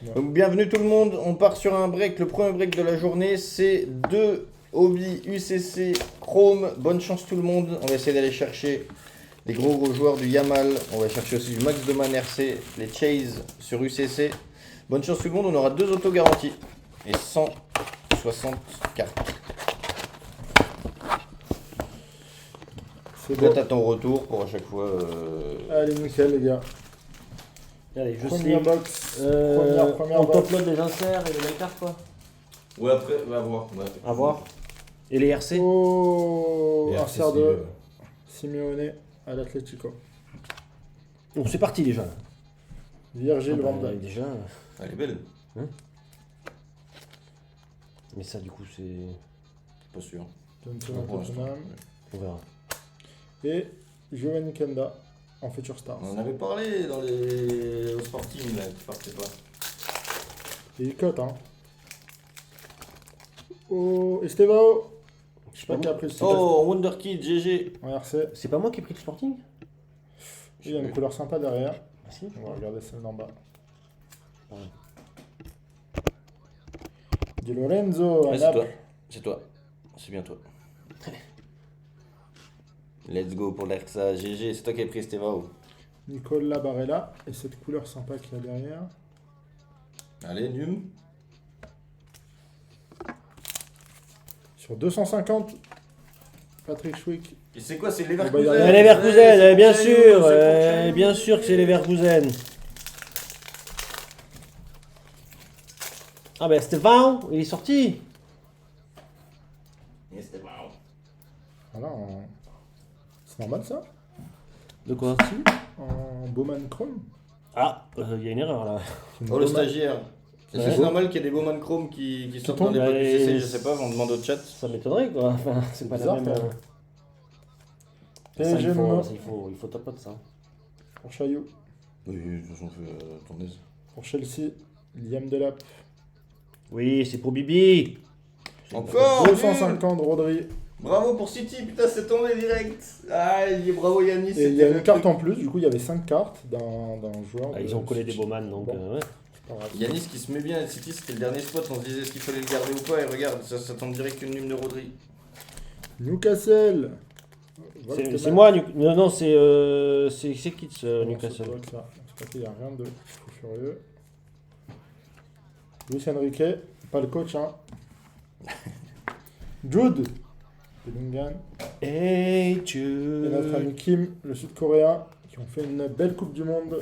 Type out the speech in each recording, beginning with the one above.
Ouais. Donc bienvenue tout le monde, on part sur un break, le premier break de la journée, c'est 2 Hobby UCC Chrome, bonne chance tout le monde, on va essayer d'aller chercher les gros joueurs du Yamal, on va chercher aussi du Max Doman RC, les Chase sur UCC, bonne chance tout le monde, on aura 2 autos garanties et 160 cartes. C'est Là bon. t'as ton retour pour à chaque fois... Allez, nickel, les gars. Allez, je Première slip. box. Première On box. top load les inserts et les belles cartes quoi. Ouais après, on va voir. À voir. Et les RC. Oh, Et un RC, sert de c'est, Simeone à l'Atlético. Bon, c'est parti déjà. Virgil Ah bah, van Dijk. déjà. Elle est belle, Mais ça, du coup, c'est. pas sûr. Johnson Pas à pour l'instant. Tottenham. On verra. Et Giovanni Kenda en Future Stars. On en avait parlé dans les... au Sporting là, tu partais pas. Et il cote, hein. Oh, Estevao. Je sais pas qui a pris ce Oh, Wonderkid, GG. en RC. C'est pas moi qui ai pris le Sporting. Il y a une couleur sympa derrière. Ah si. On va regarder celle d'en bas. Ouais. Di Lorenzo à Ouais, c'est toi. Naples. C'est toi. C'est bien toi. Let's go pour l'Erxa, GG. C'est toi qui as pris Estevao. Nicolas Barella. Et cette couleur sympa qu'il y a derrière. Allez, Num. Sur 250. Patrick Schwick. Et c'est quoi, c'est bah, il y Leverkusen? a- Les Leverkusen, Ouais, bien c'est sûr. pour Chaillou. Bien sûr que c'est les Leverkusen. Ah ben Stéphane, il est sorti. Estevao. Voilà, c'est normal ça. De quoi? En Bowman Chrome. Ah, il y a une erreur là. C'est une Oh, le Bowman- stagiaire. Est-ce que Ouais. c'est normal qu'il y ait des Bowman Chrome qui sortent dans tombent. les boîtes Ouais, UCC? Je sais pas, on demande au chat. Ça m'étonnerait quoi. Enfin, c'est pas bizarre, la même. quand même. Ça, PSG il faut top ça. pour Chaillou. Oui, de toute façon, fais ton aise. Pour Chelsea, Liam Delap. Oui, c'est pour Bibi. Encore 250 Rodri. Bravo pour City, putain, c'est tombé direct. Ah, bravo Yanis. Et il y a une carte en plus, du coup il y avait 5 cartes d'un joueur. Ah, de ils ont collé des City. Bowman donc Bon. ouais. C'est pas grave. Yanis qui se met bien à City, c'était le dernier spot. On se disait est-ce qu'il fallait le garder ou pas. Et regarde, ça tombe direct une nume de Rodri. Newcastle. C'est moi, non, c'est Kids Newcastle. C'est pas qu'il n'y a rien de fou furieux. Luis Enrique, pas le coach, hein. Jude. Bellingham. Hey, Et notre ami Kim, le sud-coréen, qui ont fait une belle Coupe du Monde.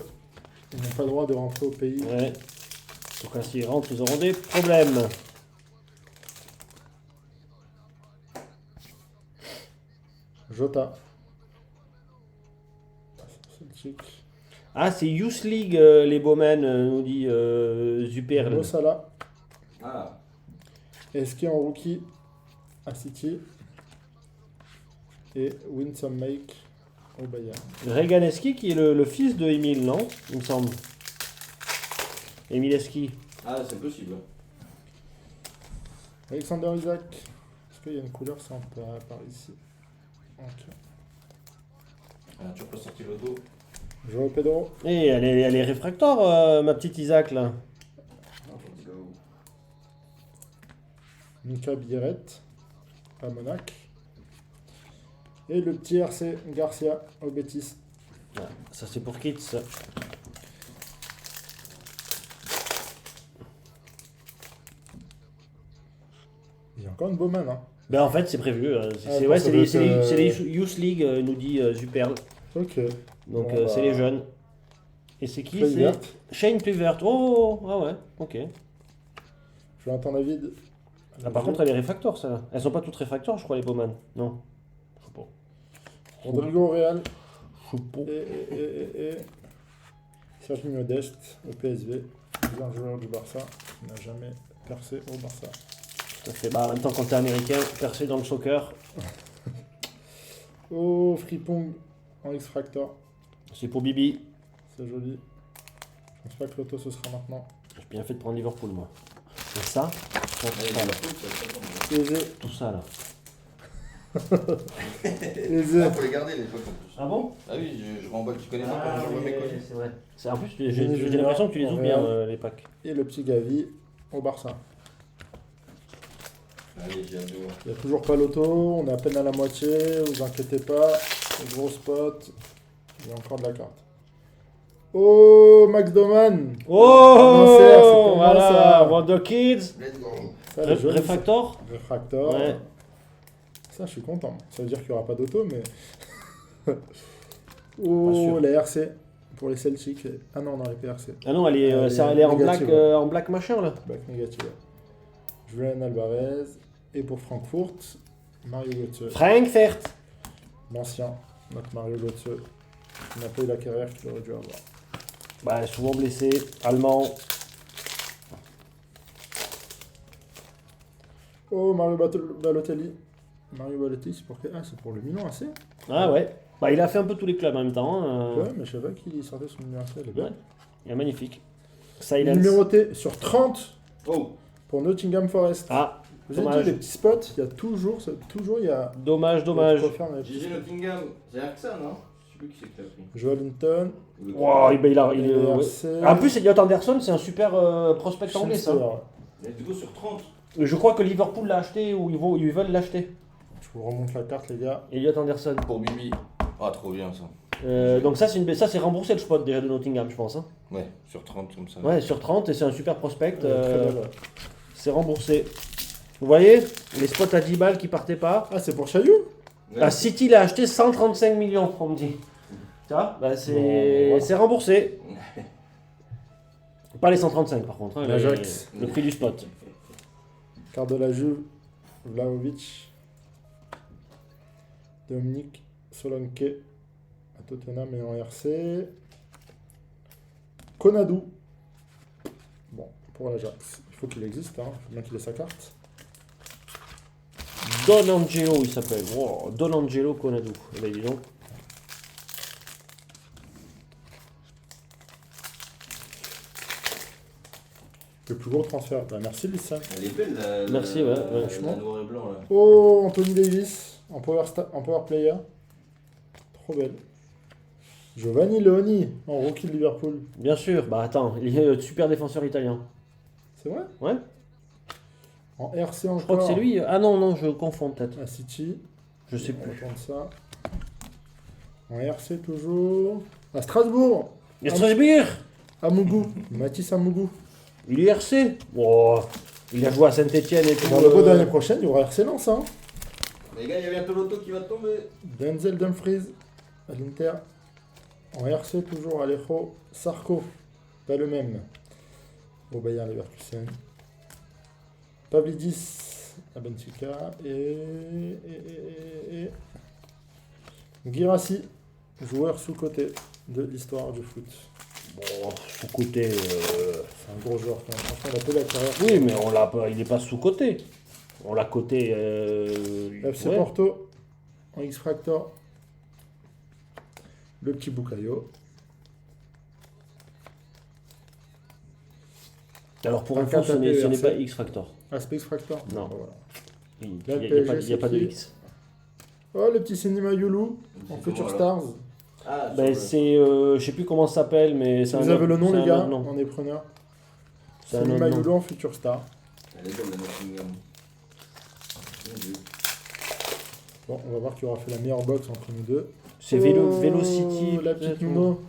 Ils n'ont pas le droit de rentrer au pays. Ouais. Donc là, s'ils rentrent, ils auront des problèmes. Jota. Celtic. Ah, c'est Youth League, les Bowman, nous dit Zuperl. Mo Salah. Ah. Est-ce en rookie à City. Et Winsome Make au Bayern. Reganeski, qui est le fils de Emile, non? Il me semble. Emile Eski. Ah, c'est possible. Alexander Isaac. Est-ce qu'il y a une couleur sympa par ici? Ok. Ah, tu as pas sorti l'auto. Joao Pedro. Et elle est réfractoire, ma petite Isaac, là. Let's go. Mika Bieret à Monac. Et le petit RC Garcia au Betis. Ah, ça, c'est pour Kids. Ça. Il y a encore une Bowman, hein. Ben, en fait, c'est prévu. Ah, bon, ça doit être, C'est les Youth League, nous dit Zuperl. Ok. Donc, Bon, c'est bah, les jeunes. Et c'est qui? Kluivert. C'est Shane Kluivert. Oh, ah ouais, ok. Jonathan David. Ah, par contre, elle est réfractoire, ça. Elles sont pas toutes réfractoires, je crois, les Bowman. Non. Je sais pas. Rodrigo au Real. Je sais pas. Et Sergi Modeste au PSV. Un joueur du Barça qui n'a jamais percé au Barça. Tout à fait. Bah, en même temps, quand t'es américain, percé dans le soccer, Oh, Fripong en X-Fractor. c'est pour Bibi. C'est joli. Je pense pas que l'auto ce sera maintenant. J'ai bien fait de prendre Liverpool, moi. Et ça, Ouais, tout ça, là. PSG. Tout ça, là. Aisé. Ah, faut les garder les packs en plus. Ah bon? Ah oui, je remballe, tu connais pas quand j'envoie mes colis. c'est vrai. En plus, J'ai j'ai l'impression que tu les ouvres bien, Real. les packs. Et le petit Gavi au Barça. Allez, j'ai hâte de voir. Il n'y a toujours pas l'auto, on est à peine à la moitié, vous inquiétez pas. Le gros spot. Il y a encore de la carte. Oh, Max Doman. Oh, c'est pour moi, voilà, ça. Wonder Kids. Let's go. Ça, elle est jolie, Refractor. ça. Refractor. Ouais. Ça, je suis content. Ça veut dire qu'il n'y aura pas d'auto, mais. Pas Oh, sûr. les RC. Pour les Celtics. Ah non, les PRC. Ah non, elle est, elle est en black, négative, ouais. en black machin là. Back négative. Julian Alvarez. Et pour Francfort, Mario Götze. Frankfurt. L'ancien, notre Mario Götze. Il n'a pas eu la carrière qu'il aurait dû avoir. Bah, souvent blessé. Allemand. Oh, Mario Balotelli. Mario Balotelli, c'est pour quel... Ah, c'est pour le Milan AC. Ah ouais. Bah, il a fait un peu tous les clubs en même temps. Hein. Ouais, mais je savais pas qu'il sortait son numéro AC. Elle est belle. Ouais. Il est magnifique. Silence. Numéroté sur 30 Oh, pour Nottingham Forest. Ah, Vous avez dommage. dit les petits spots, il y a toujours il y a. dommage, il y a dommage. de quoi faire, les petits GG spots. Nottingham. C'est Erksa, non? Je sais plus qui c'est que t'as pris. Joelinton. Wow, il a, il est- ouais. RC. En plus, Elliot Anderson, c'est un super prospect anglais, ça. Let's go sur 30. Je crois que Liverpool l'a acheté ou ils veulent l'acheter. Je vous remonte la carte, les gars. Elliot Anderson. Pour Bibi. Ah, trop bien ça. Donc ça, c'est remboursé le spot déjà de Nottingham, je pense. Hein. Ouais, sur 30 comme ça. Ouais, sur 30 et c'est un super prospect. Très belle. C'est remboursé. Vous voyez, les spots à 10 balles qui partaient pas. Ah, c'est pour Chaillou. Ouais. La City l'a acheté 135 millions, on me dit. Tu vois, bah, Bon, c'est voilà. c'est remboursé. Pas les 135 par contre, hein, L'Ajax. le prix du spot. Carte de la Juve. Vlahovic. Dominique Solanke. À Tottenham et en RC. Konadu. Bon, pour l'Ajax. Il faut qu'il existe, hein. Il faut bien qu'il ait sa carte. Don Angelo, il s'appelle. Wow, Don Angelo Konadu. Eh ben, dis donc. Le plus gros transfert. Bah, merci, Lissa. Elle est belle la. Merci, ouais, ouais. La noir et blanc là. Oh, Anthony Davis en power player. Trop belle. Giovanni Leoni en rookie de Liverpool. Bien sûr, bah attends, il est super défenseur italien. C'est vrai? Ouais, En RC encore. je crois que c'est lui. Ah non, non, je confonds peut-être. À City. Je sais On plus. va prendre ça. En RC toujours. À Strasbourg. Il y a Strasbourg. Amougou. Mathis Amougou. Il est RC. Oh, il a joué à Saint-Etienne et tout. Dans le beau d'année prochaine, il y aura RC Lens. Hein. Les gars, il y a bientôt l'auto qui va tomber. Denzel Dumfries à l'Inter. En RC toujours Alejo Sarko. Pas le même. Au Bayern Leverkusen. Pavlidis à Benfica. Et Guirassy, joueur sous-côté de l'histoire du foot. Bon, sous-côté. C'est un gros joueur quand même. Franchement, il a peu la carrière. Oui, mais on l'a pas, il n'est pas sous-côté. On l'a coté. FC ouais. Porto en X-Fractor. Le petit Bukayo. Alors pour Un info, ce 4 n'est RC. pas X-Factor. Aspect X-Fractor. Non. Voilà. Il Là, n'y le a, pas de- PSG, il y a pas de c'est qui X. Oh, le petit Cinema Youlou en C'est Future comment, Stars. Ah, Ben, c'est, je sais plus comment ça s'appelle, mais Si c'est vous un avez le autre- nom, c'est les un gars, autre nom. on est preneur. C'est un Cinema autre nom. Youlou en Future Star. Elle est belle la Nottingham. Bien vu. Bon, on va voir qui aura fait la meilleure box entre nous deux. C'est Oh, Velocity. La petite peut-être, Nuno.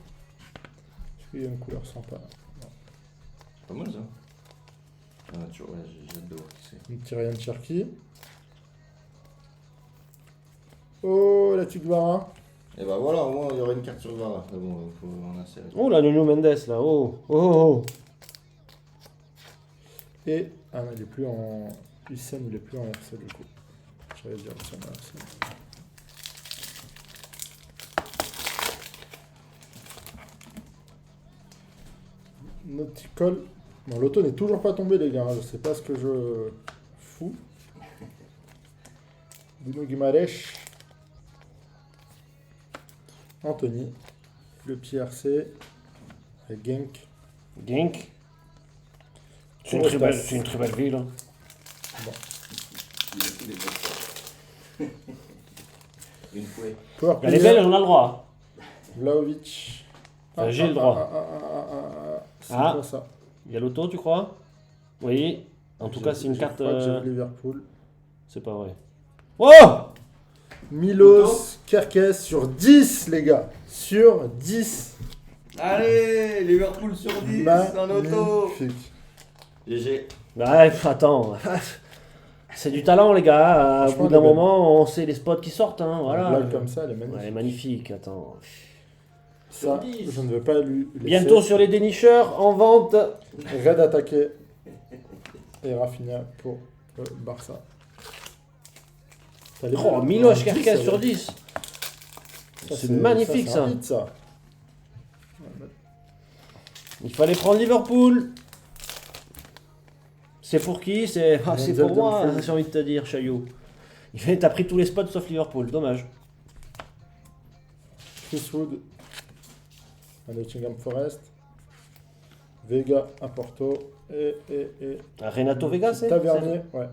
Est-ce qu'il y a une couleur sympa? Pas mal ça. Ah, tu vois, ouais, j'ai hâte de voir qui c'est. Une petite Ryan Cherky. Oh, la petite Vara. Et bah voilà, au moins il y aura une carte sur Vara. Mais bon, faut en insérer. Oh là, Nuno Mendes là. Oh, oh, oh. Et. Ah non, il est plus en. Hussein, il est plus en RC du coup. J'allais dire Hussein en RC. Nautical. Bon, l'auto n'est toujours pas tombé, les gars. Je sais pas ce que je fous. Bruno Guimaraes. Anthony. Le petit RC. Et Genk. Genk. C'est Oh, une très belle ville. hein. Il a tous les postes. Une fouet. Power Elle est player. belle, on a le droit. Vlahovic. J'ai le droit. C'est Ah. quoi ça? Il y a l'auto, tu crois? Oui. En tout cas, c'est une Je carte. crois que j'ai Liverpool. C'est pas vrai. Oh! Milos Kerkez sur 10, les gars. Sur 10. Allez, Liverpool sur 10, en auto. Magnifique. GG. Bref, attends. C'est du talent, les gars. Au Franchement, bout d'un elle est belle. moment, on sait les spots qui sortent. Hein. Une Voilà. blague comme ça, elle est magnifique. Ouais, elle est magnifique. Attends. Ça, Sur 10. je ne veux pas lui laisser. Bientôt sur les dénicheurs, en vente. Red attaqué. Et Rafinha pour le Barça. Elle est Oh, belle. Milos Un 10, Kerkez ça, sur ouais. 10. Ça, C'est magnifique, c'est un ça. hit, ça. Il fallait prendre Liverpool. C'est pour qui? C'est Denzel pour moi, Dumfries. j'ai envie de te dire, Chaillot. T'as pris tous les spots sauf Liverpool, dommage. Chris Wood à Nottingham Forest. Vega à Porto. Et Renato Vega, c'est Tavernier. Ouais.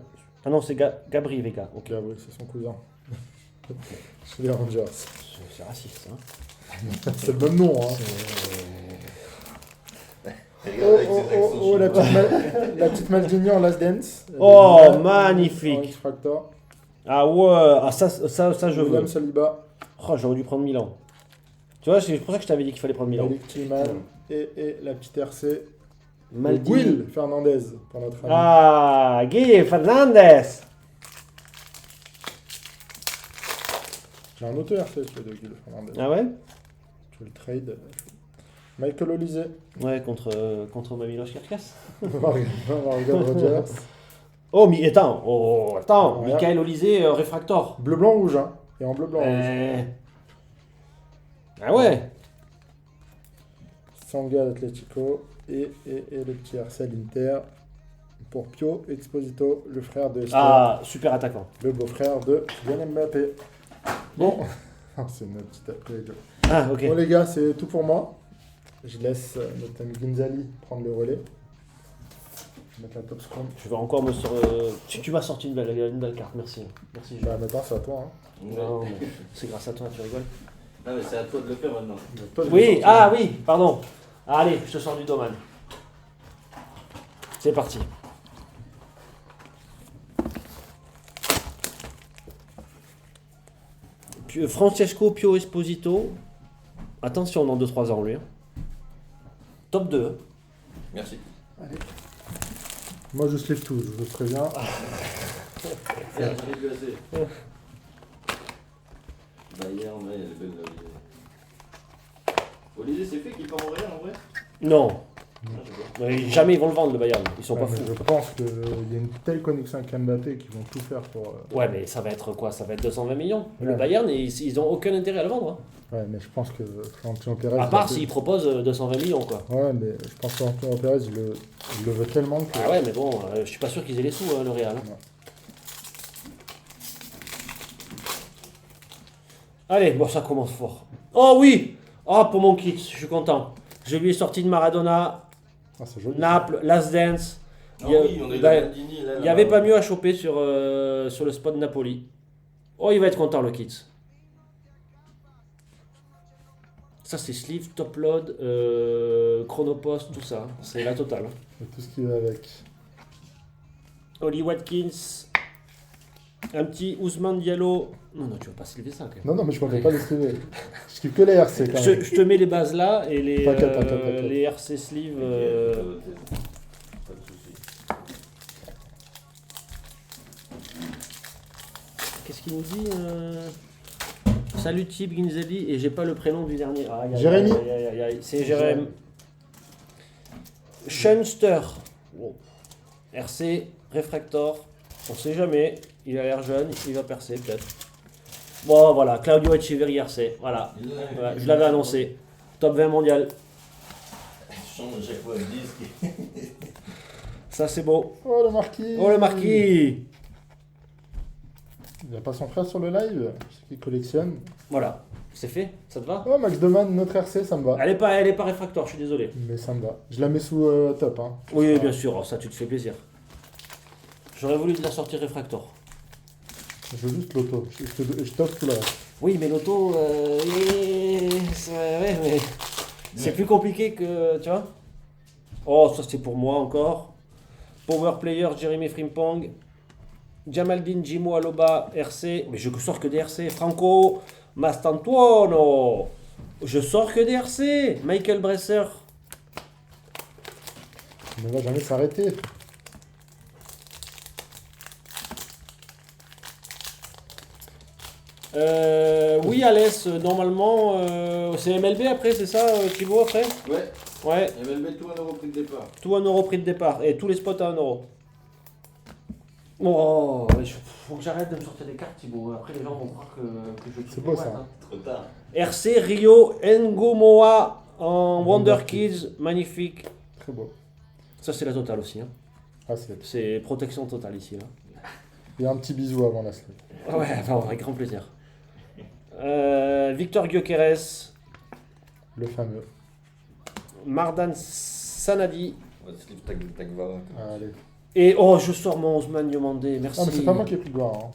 Ah non, c'est Gabri Vega. Ok. Ok, oui, c'est son cousin. Chez les Rangers. C'est raciste, hein. C'est le même nom, hein. Regarde avec ses accents Oh, la chinois. la petite Maldini en Last Dance. Oh, Elle est magnifique. En X-Factor. Ah ouais, ah, ça je veux. William Saliba. Oh, j'aurais dû prendre Milan. Tu vois, c'est pour ça que je t'avais dit qu'il fallait prendre Milan. Eric Tillman. Et la petite RC. Maldini. Will Fernandez pour notre ami. Ah, Guy Fernandez. J'ai un auto RC celui de Will Fernandez. Ah ouais? Tu veux le trade? Michael Olise. Ouais, contre Milos Kerkez. Morgan Rogers. Oh, mais attends, Ouais. Michael Olysée, réfractor. Bleu, blanc, rouge. Hein. Et en bleu, blanc, rouge. Ah ouais. Sanga l'Atletico. Et le petit RC à l'Inter. Pour Pio Exposito, le frère de Esther. Ah, super attaquant. Le beau-frère de Kylian Mbappé. Bon. C'est une petite upgrade. Ah, ok. Bon les gars, c'est tout pour moi. Je laisse notre ami Ginzali prendre le relais. Je vais mettre la top scrum. Je vais encore me sur. Tu m'as sorti une belle carte, merci. Merci. Bah maintenant c'est à toi. Hein. Non, mais c'est grâce à toi, tu rigoles. Non, mais c'est à toi de le faire maintenant. Toi, je vais Oui, sortir. ah oui, pardon. Allez, je te sors du domaine. C'est parti. Francesco Pio Esposito. Attention dans 2-3 ans lui. Hein. Top 2. Merci. Moi je slip tout, je vous préviens. C'est un joli glacé. Bayern, ouais, elle est belle la Olysée, c'est fait qu'il part en Real en vrai? Non. Ah, je sais pas. Mais jamais ils vont le vendre le Bayern. Ils sont Ouais, pas mais fous. je pense qu'il y a une telle connexion avec Mbappé qu'ils vont tout faire pour. Ouais, mais ça va être quoi? Ça va être 220 millions. Le Ouais. Bayern, ils ont aucun intérêt à le vendre. Hein. Ouais, mais je pense que Florentino Pérez. À part s'ils proposent 220 millions quoi. Ouais, mais je pense que Florentino Pérez il le veut tellement que. Ah ouais, mais bon, je suis pas sûr qu'ils aient les sous, hein, le Real. hein. Ouais. Allez, bon, ça commence fort. Oh oui! Oh, pour mon kit, je suis content. Je lui ai sorti de Maradona, Ah, c'est joli. Naples, Last Dance. Ah Il y a- oui, on est bah, dans Maldini, là. Il n'y avait pas mieux à choper sur le spot de Napoli. Oh, il va être content le kit. Ça, c'est sleeve, top load, chronopost, tout ça. C'est la totale. hein. Et tout ce qui va avec. Oli Watkins. Un petit Ousmane Diallo. Non, tu vas pas sliver ça quand même. Non, non, mais je ne comptais pas les skriver. Je skrive que les RC quand Je, même. je te mets les bases là et les, T'inquiète. les RC sleeve. Pas de soucis. Qu'est-ce qu'il nous dit Salut Tib Ginzelli et j'ai pas le prénom du dernier. Aïe, aïe, Jérémy. aïe, aïe, aïe, aïe. C'est Jérémy. Schunster. Bon. RC, réfractor. On sait jamais. Il a l'air jeune, il va percer peut-être. Bon voilà, Claudio Echeverri RC. Voilà. Voilà, je l'avais annoncé. Top 20 mondial. Je change à chaque fois le disque. Ça c'est beau. Oh le marquis. Oh le marquis. Il n'y a pas son frère sur le live, ce qu'il collectionne. Voilà. C'est fait. Ça te va? Oh Max Deman, notre RC, ça me va. Elle est pas réfractor, je suis désolé. Mais ça me va. Je la mets sous top. Hein. Oui, bien sûr, ça tu te fais plaisir. J'aurais voulu te la sortir réfractor. Je veux juste l'auto. Je t'offre tout le reste. Oui, mais l'auto, ouais, mais c'est plus compliqué que, tu vois. Oh, ça c'est pour moi encore. Power player, Jérémy Frimpong. Jamaldine Jimo Aloba, RC. Mais je sors que des RC. Franco Mastantuono. Je sors que des RC. Michael Bresser. Il ne va jamais s'arrêter. Oui, Alès, normalement, c'est MLB après, c'est ça, Thibaut, après? Ouais, Ouais, MLB tout 1 € prix de départ. tout 1 € prix de départ. Et tous les spots à 1 €. Oh, il faut que j'arrête de me sortir des cartes, Thibaut. Après, les gens vont croire que je C'est beau, ça. hein. Trop tard. RC Rio Ngomoa en Wonder Kids, magnifique. Très beau. Ça, c'est la totale aussi. Hein. Ah, c'est... C'est protection totale ici. Là. Il y a un petit bisou avant la slip. Ouais, enfin, avec grand plaisir. Victor Gyökeres, Le fameux. Mardan Sanadi. Ouais, slip Tagvara. Allez. Et oh, je sors mon Osman Diomandé, merci. Ah, mais c'est pas moi qui ai pris le gloire. Hein.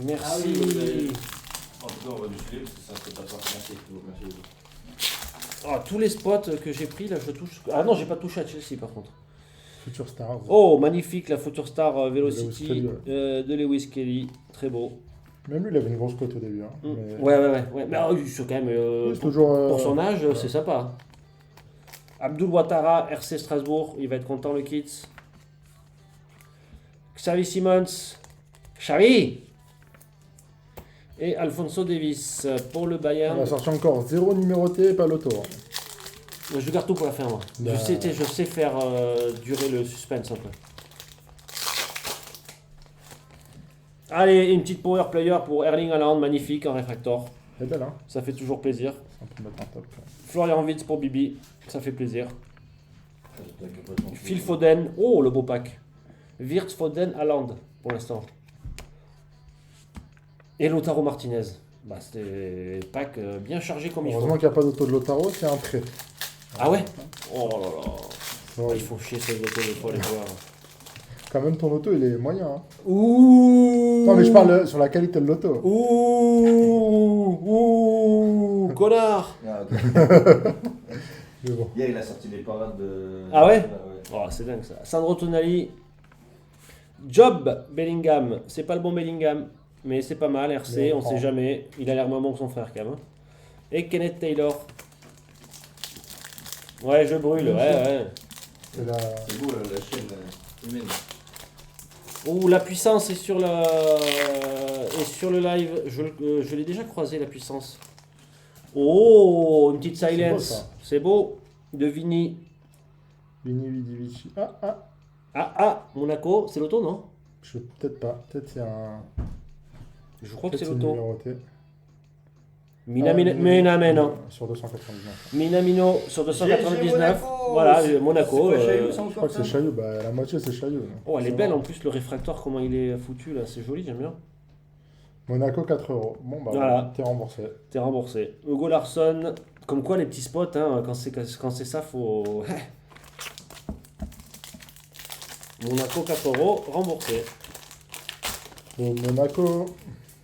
Merci. Ah oui, vous avez- En tout cas, on va du slip, c'est ça que t'as pas remercié. Merci. Oh, tous les spots que j'ai pris, là, je touche. Ah non, j'ai pas touché à Chelsea par contre. Future Star. Oh, magnifique, la Future Star Lewis Velocity Kelly, de Lewis Kelly. Très beau. Même lui, il avait une grosse cote au début. Hein. Mais... Ouais. Mais oh, c'est quand même. Oui, c'est toujours. Pour son âge, ouais. c'est sympa. Abdul Ouattara, RC Strasbourg, il va être content le kit. Xavi Simons, Xavi. Et Alfonso Davis pour le On Bayern. a sorti encore 0 numéroté, pas l'auto. Hein. Je garde tout pour la fin, moi. Bah. Je sais faire durer le suspense un peu. Allez, une petite power player pour Erling Haaland, magnifique en réfractor. Elle est belle, hein. Ça fait toujours plaisir. On peut mettre un top. Ouais. Florian Wirtz pour Bibi, ça fait plaisir. Phil Foden, oh le beau pack. Wirtz, Foden, Haaland pour l'instant. Et Lautaro Martinez. Bah, c'était un pack bien chargé comme il faut. Heureusement qu'il n'y a pas d'auto de Lotaro, c'est un prêt. Ah ouais. Oh là là. Ouais. Ah, il faut chier ces autos des fois les joueurs. Quand même, ton auto, il est moyen. Hein. Ouh. Non, mais je parle sur la qualité de l'auto. Ouh. Connard. Ah, ok. Mais bon. Hier, il a sorti des parades de. Ah ouais. Oh, c'est dingue ça. Sandro Tonali. Job Bellingham. C'est pas le bon Bellingham, mais c'est pas mal. RC, Mais on on sait prend. jamais. Il a l'air moins bon que son frère quand même. Et Kenneth Taylor. Ouais, je brûle. Ouais. C'est la... C'est beau la chaîne humaine. Ouh, la puissance est sur la est sur le live. Je l'ai déjà croisé la puissance. Oh, une petite beau, silence. ça. C'est beau. De Vini. Vini Vidi Vici. Ah, Monaco, c'est l'auto, non? je sais peut-être pas. Peut-être c'est un. Je crois que Peut-être c'est c'est l'auto. numéroté. Minamino. Sur 299. Minamino sur 299. Monaco. Voilà, C'est Monaco. quoi, Chaillot, euh, ça Je encore, crois que ça c'est Chaillot. Bah, la moitié, c'est Chaillot. Oh, elle est belle en plus, le réfractoire, comment il est foutu là. C'est joli, j'aime bien. Monaco, 4 €. Bon, bah, Voilà. t'es remboursé. T'es remboursé. Hugo Larsson. Comme quoi, les petits spots, hein, quand c'est ça, faut. Monaco 4 €, remboursé. Au Monaco.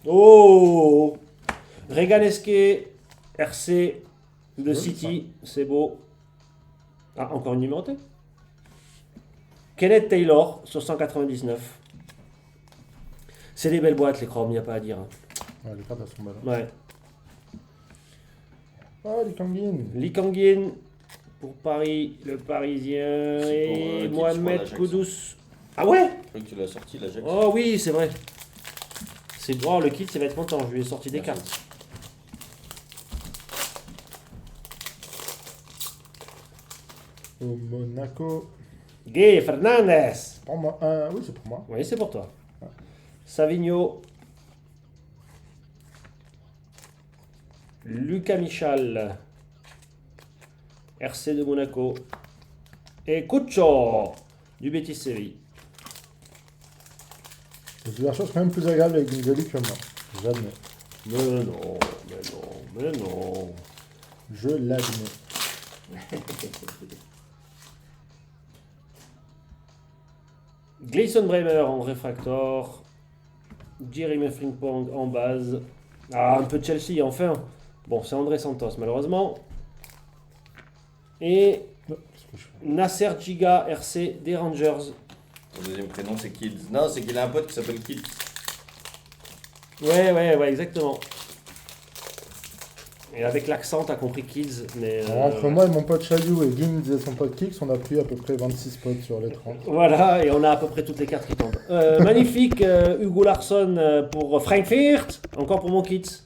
Oh Reganesque, RC de Joli, City, c'est beau. Ah, encore une numérotée. Kenneth Taylor sur 199. C'est des belles boîtes, les chromes, il n'y a pas à dire. Hein. Ouais, les cartes, elles sont belles. Ouais. Oh, les Kangin. Lee Kangin pour Paris, le Parisien, C'est pour, et Kids, Mohamed pour l'Ajax. Koudous. Ah ouais. Je crois que tu l'as sorti, l'Ajax. Oh oui, c'est vrai. C'est oh, le kit, ça va être content, je lui ai sorti des Merci. cartes. Au Monaco. Guy Fernandez. Pour moi. Oui, c'est pour moi. Oui, c'est pour toi. Savigno. Lucas Michal. RC de Monaco. Et Cuccio du Betis Séville. C'est la chose quand même plus agréable avec une jolie que moi. J'admets. Mais non, mais non, mais non. Je l'admets. Gleison Bremer en réfractor. Jeremy Frimpong en base. Ah, un peu de Chelsea, enfin. Bon, c'est André Santos, malheureusement. Et Non, qu'est-ce que je fais? Nasser Giga, RC des Rangers. Son deuxième prénom c'est Kids. Non, c'est qu'il a un pote qui s'appelle Kids. Ouais, exactement. Et avec l'accent, t'as compris Kids, mais... Alors, entre moi et mon pote Chayou et Gins et son pote Kix, on a pris à peu près 26 potes sur les 30. Voilà, et on a à peu près toutes les cartes qui tombent. Magnifique, Hugo Larsson pour Frankfurt. Encore pour mon Kids.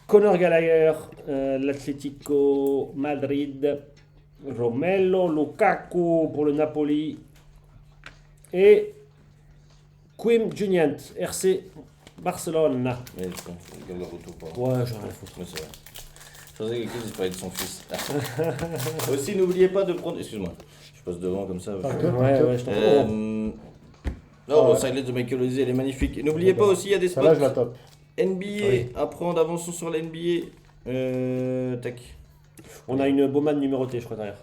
Conor Gallagher, l'Atlético Madrid. Romelu Lukaku pour le Napoli. Et Quim Juniant, RC Barcelone. Mais putain, faut regarder le retour pas. Ouais, j'en ai rien à foutre. Mais c'est vrai. Je pensais que Kids il parlait de son fils. Aussi, n'oubliez pas de prendre. Excuse-moi, je passe devant comme ça. Ouais, je t'en prie. Non, Ouais. Silence de Michael Olise, elle est magnifique. Et n'oubliez pas aussi, il y a des spots Celle-là, je la top. NBA Oui. à prendre, avançons sur la NBA. Tac. On a une Bowman numérotée, je crois, derrière.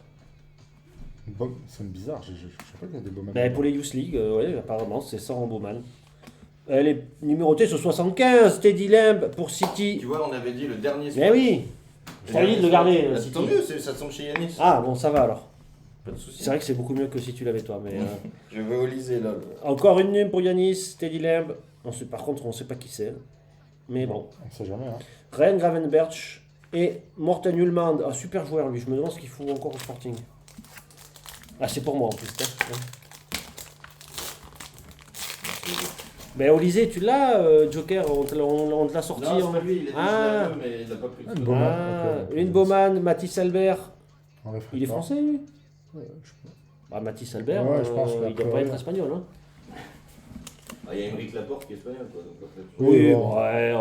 Bon, c'est bizarre, je sais pas qu'il y a des beaux matchs. Ben, pour les Youth League, ouais, apparemment, c'est ça en Bowman. Elle est numérotée sur 75, Teddy Lamb pour City. Tu vois, on avait dit le dernier spot. Mais oui, je t'avais dit de le garder. Bah, City. tant mieux, ça tombe chez Yanis. Ah, bon, ça va alors. Pas de soucis. C'est vrai que c'est beaucoup mieux que si tu l'avais toi, mais... Je vais au lycée là. Encore une num pour Yanis, Teddy Lamb. Par contre, on sait pas qui c'est. Mais bon. On sait jamais, hein. Ryan Gravenberch et Morten Hulmand. Un super joueur, lui. Je me demande ce qu'il faut encore au Sporting. Ah, c'est pour moi en plus. Hein. Ben, Olysée, tu l'as, Joker, on te l'a sorti. Non, c'est en- pas lui, il est Ah. mais il a pas pris. Ah, une Bowman, Ah, ok. une Bowman, Mathis Albert. En réfractaire. Il est français, lui? Ouais, je sais pas. Bah, Mathis Albert, Ouais, je pense que il doit pas être espagnol. Hein. Ah, il y a Émeric Laporte qui est espagnol quoi. Donc, après, Oui, Oui, bon. ouais,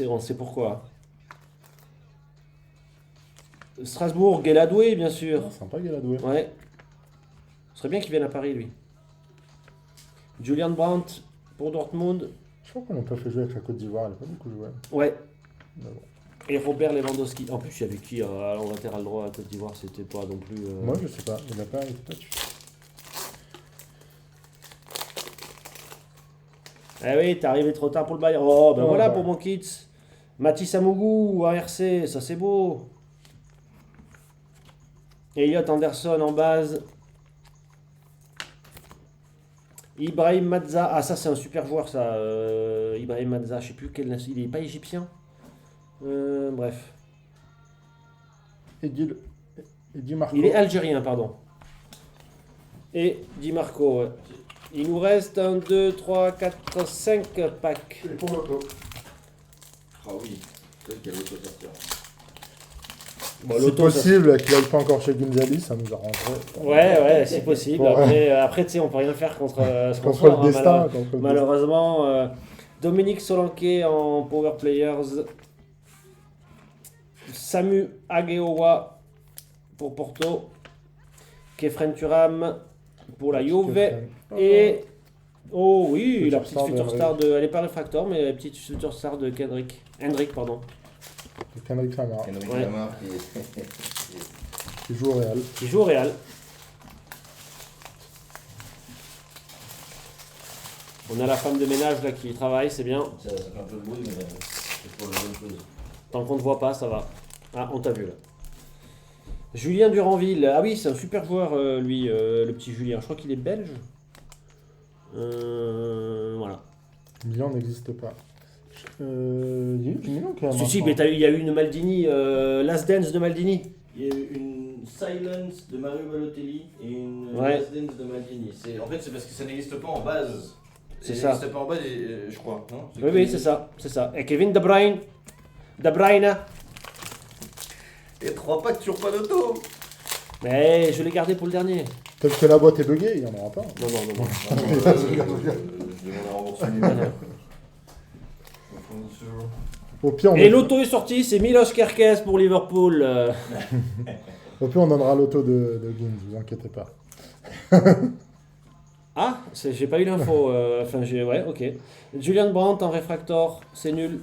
on sait pourquoi. Strasbourg, Guéladoué, bien sûr. Ah, sympa, Galadoué. Ouais. Ce serait bien qu'il vienne à Paris, lui. Julian Brandt pour Dortmund. Je crois qu'on n'a pas fait jouer avec la Côte d'Ivoire, elle n'a pas beaucoup joué. Ouais. Mais bon. Et Robert Lewandowski. En plus, il y avait qui en latéral droit à Côte d'Ivoire? C'était pas non plus. Moi, je sais pas, il était pas dessus. Eh oui, t'es arrivé trop tard pour le Bayern. Oh, ben Oh, voilà bah. pour mon kit. Mathis Amougou, ARC, ça c'est beau. Elliot Anderson en base. Ibrahim Mazza. Ah, ça c'est un super joueur, ça. Ibrahim Mazza, je sais plus quel. Il est pas égyptien. Bref. Et Di Marco. Il est algérien, pardon. Et Di Marco, ouais. Il nous reste 1, 2, 3, 4, 5 packs. Et pour l'auto. Ah oui, peut-être qu'il y a l'autre sortir. Bon, C'est l'auto, ça- possible qu'il n'aille pas encore chez Gunzali, ça nous arrangerait. Ouais, c'est possible. Bon, Après, tu sais, on peut rien faire contre ce qu'on Contre sort, le hein, destin. contre le Malheureusement, Dominique Solanke en Power Players. Samu Ageowa pour Porto. Kefren Turam pour la destin. Juve. Et. Oh oui, Future la petite star future de star de. Elle est pas réfractor, mais la petite future star de Hendrik, pardon. Kendrick Lamar, Henrik Ouais. Lamar qui joue au Real. Qui joue au Real. On a la femme de ménage là qui travaille, c'est bien. Ça fait un peu de bruit, mais c'est pour la bonne chose. Tant qu'on ne te voit pas, ça va. Ah, on t'a vu là. Julien Duranville. Ah oui, c'est un super joueur, lui, le petit Julien. Je crois qu'il est belge. Voilà. Milan n'existe pas. Il y a eu du Milan quand même. Si, hein. mais il y a eu une Maldini, Last Dance de Maldini. Il y a eu une Silence de Mario Balotelli et une Ouais. Last Dance de Maldini. En fait, c'est parce que ça n'existe pas en base. C'est Ça ça. n'existe pas en base, je crois. Non Oui, c'est ça, c'est ça. Et Kevin De Bruyne. De Bruyne. Et 3 packs, toujours pas d'auto. Mais je l'ai gardé pour le dernier. Peut-être que la boîte est buggée, il n'y en aura pas. Non. Je demande un remboursement. Au pire, Et l'auto est sorti, c'est Milos Kerkez pour Liverpool. on donnera l'auto de Gins, vous inquiétez pas. Ah, j'ai pas eu l'info. Ouais, ok. Julian Brandt en réfractor, c'est nul.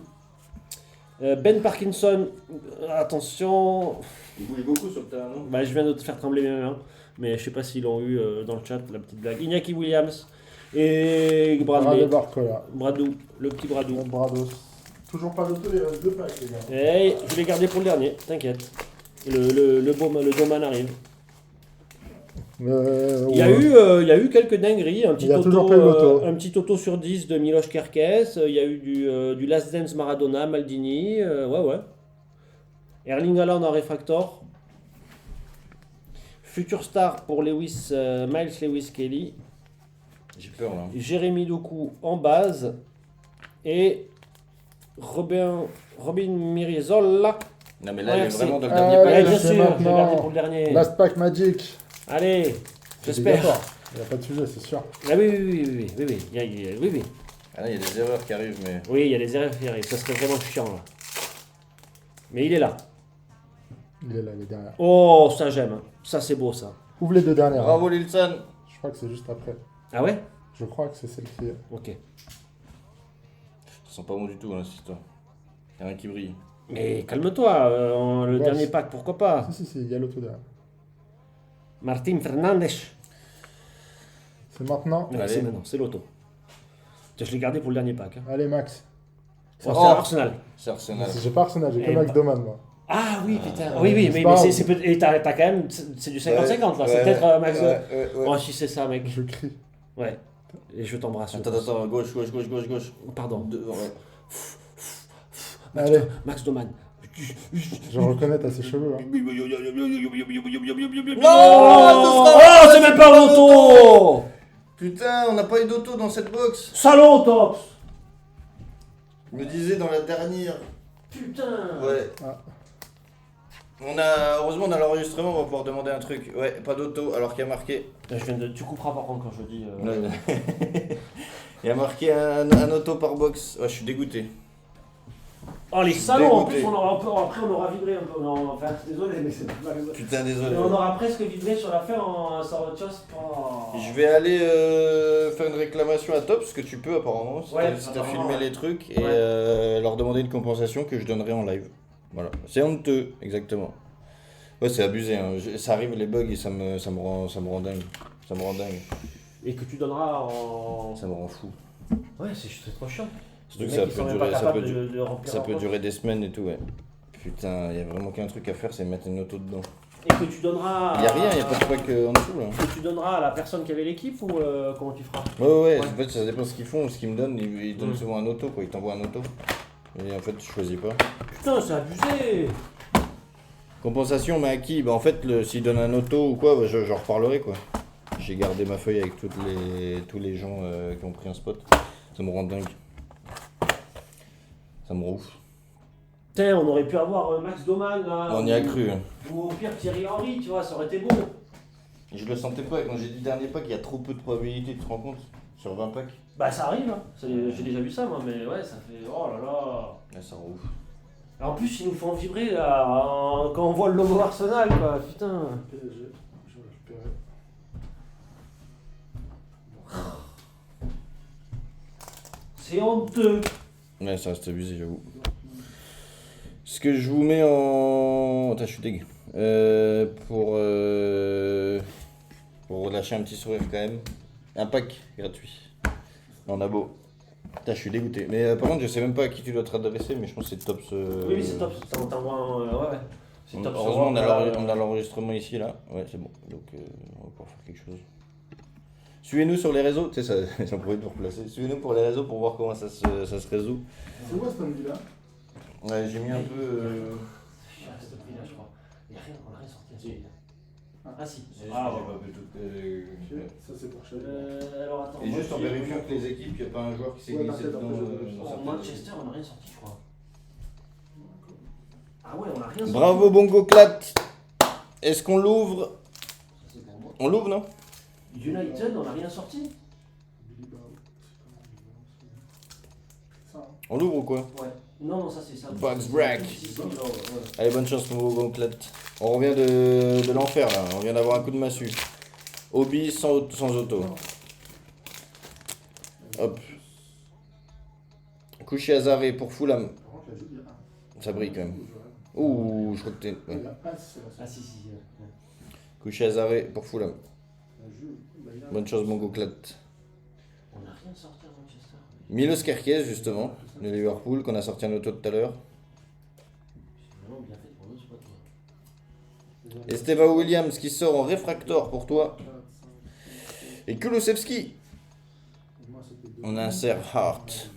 Ben Parkinson, attention. Il bouge beaucoup sur le terrain, non Bah, je viens de te faire trembler mes mains, mais je sais pas s'ils l'ont eu dans le chat, la petite blague. Iñaki Williams, Et Bradley Bradley. Barcola. Bradou, le petit Bradou. Brados. Toujours pas d'auto, il reste 2 packs, les gars. Et je l'ai gardé pour le dernier, t'inquiète. Le Doman arrive. Il y a eu quelques dingueries, Il y a toujours pas eu l'auto. un petit auto sur 10 de Miloš Kerkez, il y a eu du Last Dance Maradona, Maldini, ouais. Erling Haaland en réfractor. Future Star pour Miles Lewis Kelly. J'ai peur là. Jérémy Doku en base. Et Robin Mirizola. Non mais là, Ouais, il est c'est- vraiment dans le Ah, dernier ouais, Ouais, pack. bien c'est sûr, je maintenant. l'ai gardé pour le dernier. Last pack Magic. Allez, C'est j'espère. obligatoire. Il n'y a pas de sujet, c'est sûr. Ah oui. Oui. Ah là, il y a des erreurs qui arrivent, mais. Oui, il y a des erreurs qui arrivent, ça serait vraiment chiant là. Mais il est là. Il est là, les dernières. Oh, ça j'aime. Ça c'est beau ça. Ouvre les 2 dernières. Bravo Lilson. Je crois que c'est juste après. Ah ouais? Je crois que c'est celle-ci. Ok. Ça sent pas bon du tout, hein, cette histoire. Y'a rien qui brille. Mais calme-toi, le Ouais, dernier c'est- pack, pourquoi pas? Si, il y a l'auto derrière. Martin Fernandes. C'est maintenant. Ouais, Allez. c'est maintenant, c'est l'auto. Tiens, je l'ai gardé pour le dernier pack. Hein. Allez, Max. C'est Arsenal. C'est Arsenal. J'ai pas Arsenal, j'ai que Eh Max bah. Doman, moi. Ah oui, putain. Ah, Oui, c'est mais pas grave. c'est peut-être. Et t'as quand même. C'est du 50-50 là, c'est Ouais, peut-être Max. ouais. Oh, si c'est ça, mec. Je crie. Ouais. Et je t'embrasse. Attends, gauche. Pardon. Ouais. Allez, Max Doman. je reconnais, t'as ses cheveux. Hein. Oh, c'est même pas l'auto! Putain, on n'a pas eu d'auto dans cette box. Salaud, Tops! Je me disais dans la dernière. Putain! Ouais. Ah. Heureusement, on a l'enregistrement, on va pouvoir demander un truc. Ouais, pas d'auto, alors qu'il y a marqué. Tu couperas par contre quand je dis. Il y a marqué un auto par box. Ouais, je suis dégoûté. Oh, les salauds! En Dégoûté. plus, après, on aura vibré un peu. Non, enfin, désolé, mais c'est pas mal. Putain, désolé. On aura presque vibré sur la fin en. Tu vois, c'est pas. Je vais aller faire une réclamation à Top, parce que tu peux apparemment, si Ouais, t'as apparemment, filmé ouais. les trucs, et Ouais. leur demander une compensation que je donnerai en live. Voilà, c'est honteux, exactement. Ouais, c'est abusé, hein. Ça arrive les bugs et ça me rend dingue. Ça me rend dingue, Et que tu donneras en. ça me rend fou. Ouais, c'est trop chiant. Surtout Les que mecs, ils sont même pas capables de remplir ça leur peut poche. durer des semaines et tout, ouais. Putain, y a vraiment qu'un truc à faire, c'est mettre une auto dedans. Et que tu donneras. Y a rien, y a pas de pack en dessous là. Que tu donneras à la personne qui avait l'équipe ou comment tu feras? Ouais, en fait ça dépend de ce qu'ils font, ce qu'ils me donnent, ils donnent Mm. souvent un auto quoi, ils t'envoient un auto. Et en fait je choisis pas. Putain, c'est abusé! Compensation, mais à qui? Bah en fait, s'ils donnent un auto ou quoi, bah, j'en reparlerai quoi. J'ai gardé ma feuille avec tous les gens qui ont pris un spot. Ça me rend dingue. Ça me rend ouf. Putain, on aurait pu avoir Max Doman là. On y a cru. Hein. Ou au pire Thierry Henry, tu vois, ça aurait été beau. Je le sentais pas, quand j'ai dit dernier pack, il y a trop peu de probabilités, tu te rends compte? Sur 20 packs. Bah ça arrive, hein. J'ai déjà vu ça moi, mais ouais, ça fait. Oh là là. Là, ça rend ouf. En plus, ils nous font vibrer là, quand on voit le logo Arsenal quoi, putain. PSG, je vais récupérer. C'est honteux. Ouais, ça reste abusé, j'avoue. Ce que je vous mets en. Attends, je suis dégueu. Pour lâcher un petit sourire quand même. Un pack gratuit. En abo. Putain, je suis dégoûté. Mais par contre, je sais même pas à qui tu dois te adresser, mais je pense que c'est Tops. Oui, c'est top, t'envoies ouais. C'est top. Heureusement, on sur- a l'enregistrement ici, là. Ouais, c'est bon. Donc, on va pouvoir faire quelque chose. Suivez-nous sur les réseaux. Tu sais, ça, j'en profite pour replacer. Suivez-nous pour les réseaux pour voir comment ça se résout. C'est quoi cette envie-là? Ouais, j'ai mis un peu. Je suis à ce prix-là, je crois. Il y a rien, on a rien sorti à ce prix-là. Ah si. Ah, ouais. pas pu tout. Ok, ça c'est pour Chelsea. Alors attends. Et moi, juste en je- vérifiant que les équipes, il n'y a pas un joueur qui s'est Ouais, glissé t'inquiète, dedans. après, je- dans En certaines- Manchester, on a rien sorti, je crois. Ah ouais, on a rien sorti. Bravo Bongo Clat. Est-ce qu'on l'ouvre? Ça, c'est pour moi. On l'ouvre, non? United, on a rien sorti. Billy Bout, c'est ça, hein. On l'ouvre ou quoi? Ouais. Non, ça c'est ça. Box break. Si, si, non, ouais. Allez, bonne chance mon Bongo Clat. On revient de l'enfer là, on vient d'avoir un coup de massue. Obi sans auto. Hop. Couché Azaré pour Fulham. Par contre, la joue, il y a un. Ça brille quand même. Ouh, je crois que t'es. Il Ouais. y a un, c'est la Ah si, si. Couché Azaré pour Fulham. joue. Bah, il a- Bonne chance Bongo Clat. Milos Kerkez, justement, de Liverpool, qu'on a sorti en auto tout à l'heure. Esteva Williams qui sort en réfractor pour toi. Et Kulusevski. On insère Hart.